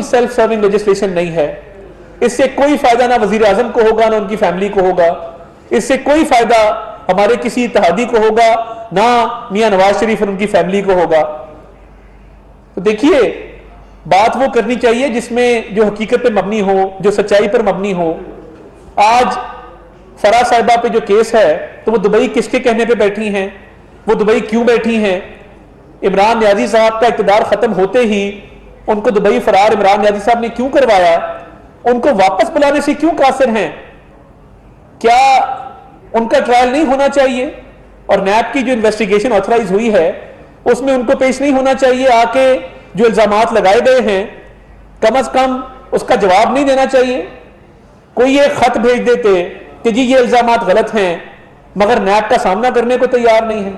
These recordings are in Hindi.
बिल्कुल सेल्फ सर्विंग लेजिस्लेशन नहीं है। इससे कोई फायदा ना वजीर आजम को होगा ना उनकी फैमिली को होगा। इससे कोई फायदा हमारे किसी इत्तेहादी को होगा ना मियां नवाज शरीफ और उनकी फैमिली को होगा। तो देखिए, बात वो करनी चाहिए जिसमें जो हकीकत पे मबनी हो, जो सच्चाई पर मबनी हो। आज फराह साहिबा पे जो केस है, तो वो दुबई किसके कहने पे बैठी हैं? वो दुबई क्यों बैठी हैं? इमरान न्याजी साहब का इक़्तिदार खत्म होते ही उनको दुबई फरार इमरान न्याजी साहब ने क्यों करवाया? उनको वापस बुलाने से क्यों कासिर हैं? क्या उनका ट्रायल नहीं होना चाहिए? और नैब की जो इन्वेस्टिगेशन ऑथराइज हुई है उसमें उनको पेश नहीं होना चाहिए? आके जो इल्जामात लगाए गए हैं कम से कम उसका जवाब नहीं देना चाहिए? कोई एक खत भेज देते कि जी ये इल्जामात गलत हैं, मगर नैब का सामना करने को तैयार नहीं है।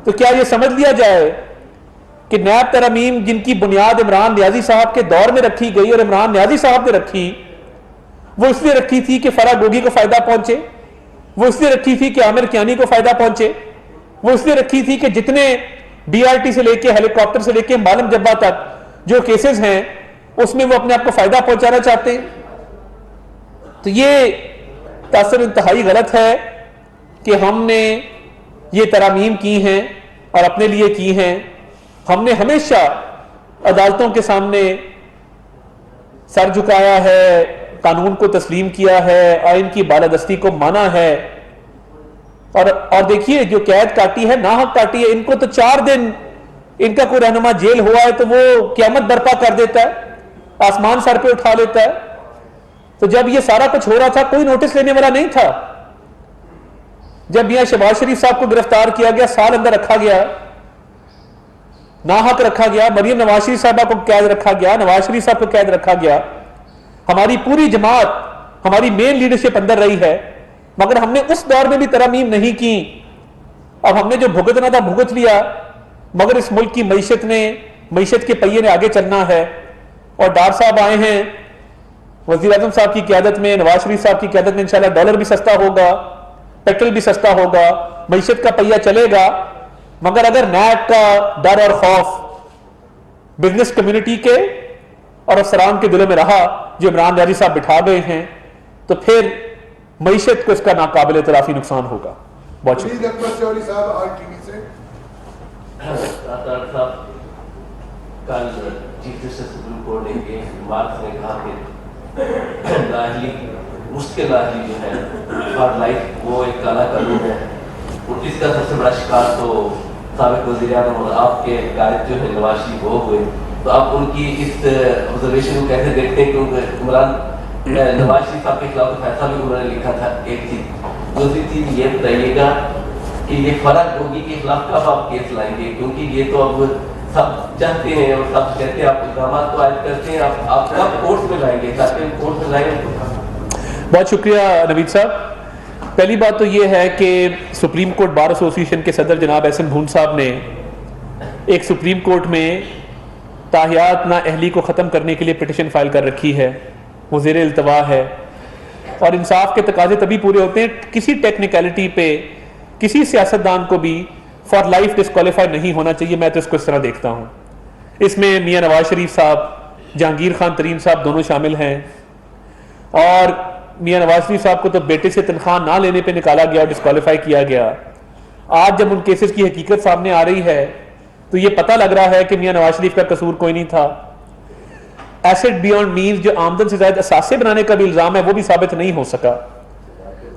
तो क्या ये समझ लिया जाए कि नैब तरमीम जिनकी बुनियाद इमरान न्याजी साहब के दौर में रखी गई और इमरान न्याजी साहब ने रखी, वो इसलिए रखी थी कि फराह गोगी को फायदा पहुंचे, वो इसलिए रखी थी कि आमिर कियानी को फायदा पहुंचे, वो इसलिए रखी थी कि जितने डीआरटी से लेके हेलीकॉप्टर से लेके मालम जब्बा तक जो केसेस हैं उसमें वो अपने आप को फायदा पहुंचाना चाहते हैं। तो ये तासर इंतहाई गलत है कि हमने ये तरामीम की हैं और अपने लिए की हैं। हमने हमेशा अदालतों के सामने सर झुकाया है, कानून को तस्लीम किया है, आइन की बालादस्ती को माना है। और देखिए, जो कैद काटी है, नाहक काटी है, इनको तो 4 दिन इनका कोई रहनुमा जेल हुआ है तो वो क़यामत बर्पा कर देता है, आसमान सर पे उठा लेता है। तो जब ये सारा कुछ हो रहा था कोई नोटिस लेने वाला नहीं था। जब मियां शहबाज शरीफ साहब को गिरफ्तार किया गया, साल अंदर रखा गया, नाहक रखा गया, मरियम नवाज शरीफ साहबा को कैद रखा गया, नवाज शरीफ साहब को कैद रखा गया, हमारी पूरी जमात, हमारी मेन लीडरशिप अंदर रही है, मगर हमने उस दौर में भी तरमीम नहीं की। अब हमने जो भुगतना था भुगत लिया, मगर इस मुल्क की मईशत के पहिए ने आगे चलना है। और डार साहब आए हैं वजीर आजम साहब की क़यादत में, नवाज शरीफ साहब की क़यादत में, इंशाल्लाह डॉलर भी सस्ता होगा, पेट्रोल भी सस्ता होगा, मईशत का पहिया चलेगा। मगर अगर नैब का डर और खौफ बिजनेस कम्युनिटी के और अफसरान के दिलों में रहा जो इमरान न्याजी साहब बिठा गए हैं, तो फिर मईशत को इसका नाकाबिल तलाफी नुकसान होगा। बहुत शुक्रिया। कल चीफ जस्टिस सुप्रीम कोर्ट ने के रिमार्क्स में कहा कि लाहली मुश्किल लाहली जो है फॉर लाइफ वो एक काला कानून है, और इसका सबसे बड़ा शिकार तो साबिक वज़ीर आज़म और आपके कायद जो है नवाज शरीफ वो हुए। तो आप उनकी इस ऑब्जर्वेशन को कैसे देखते हैं कि इमरान नवाज शरीफ साहब के खिलाफ फैसला भी उन्होंने लिखा था? एक चीज। दूसरी चीज ये बताइएगा कि ये फराह गोगी के खिलाफ कब आप केस लाएंगे? क्योंकि ये तो अब सब चाहते हैं और सब कहते हैं, आप इल्जाम तो आयद करते हैं, आप कब कोर्ट में लाएंगे? ताकि हम कोर्ट में लाएंगे। बहुत शुक्रिया नवीद साहब। पहली बात तो ये है कि सुप्रीम कोर्ट बार एसोसिएशन के सदर जनाब एहसन भून साहब ने एक सुप्रीम कोर्ट में ताहियात ना अहली को ख़त्म करने के लिए पिटिशन फाइल कर रखी है, वो ज़ेर इल्तवा है। और इंसाफ के तकाजे तभी पूरे होते हैं, किसी टेक्निकलिटी पे किसी सियासतदान को भी फॉर लाइफ डिस्क्वालीफाई नहीं होना चाहिए। मैं तो इसको इस तरह देखता हूँ। इसमें मियां नवाज शरीफ साहब, जहांगीर खान तरीन साहब दोनों शामिल हैं। और मियां नवाज शरीफ साहब को तो बेटे से तनख्वाह ना लेने पे निकाला गया और डिस्क्वालीफाई किया गया। आज जब उन केसेस की हकीकत सामने आ रही है तो ये पता लग रहा है कि मियां नवाज शरीफ का कसूर कोई नहीं था। एसेट बियॉन्ड मीन्स, जो आमदन से ज्यादा असासे बनाने का भी इल्जाम है, वो भी साबित नहीं हो सका।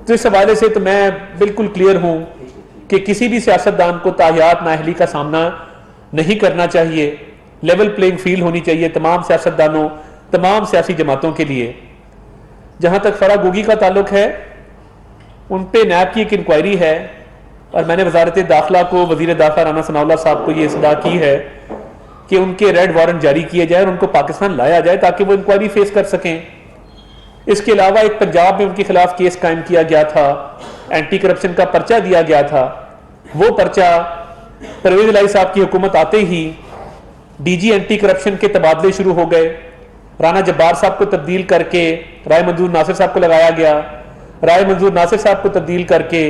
तो इस हवाले से तो मैं बिल्कुल क्लियर हूं कि किसी भी सियासतदान को ताहियात नाअहली का सामना नहीं करना चाहिए। लेवल प्लेइंग फील्ड होनी चाहिए तमाम सियासतदानों, तमाम सियासी जमातों के लिए। जहां तक फराह गोगी का ताल्लुक है, उन पे नैब की एक इंक्वायरी है और मैंने वजारत दाखिला को, वजीर दाखिला राना सनाउल्लाह साहब को ये सदा की है कि उनके रेड वारंट जारी किए जाए और उनको पाकिस्तान लाया जाए ताकि वो इंक्वायरी फेस कर सकें। इसके अलावा एक पंजाब में उनके खिलाफ केस कायम किया गया था, एंटी करप्शन का पर्चा दिया गया था। वो पर्चा परवेज इलाही साहब की हुकूमत आते ही डीजी एंटी करप्शन के तबादले शुरू हो गए। राना जब्बार साहब को तब्दील करके राय मंजूर नासिर साहब को लगाया गया, राय मंजूर नासिर साहब को तब्दील करके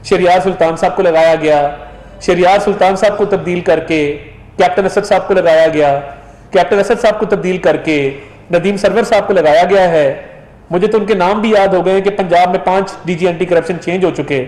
शरियार सुल्तान साहब को लगाया गया, शरियार सुल्तान साहब को तब्दील करके कैप्टन असद साहब को लगाया गया, कैप्टन असद साहब को तब्दील करके नदीम सरवर साहब को लगाया गया है, मुझे तो उनके नाम भी याद हो गए कि पंजाब में 5 डीजी एंटी करप्शन चेंज हो चुके,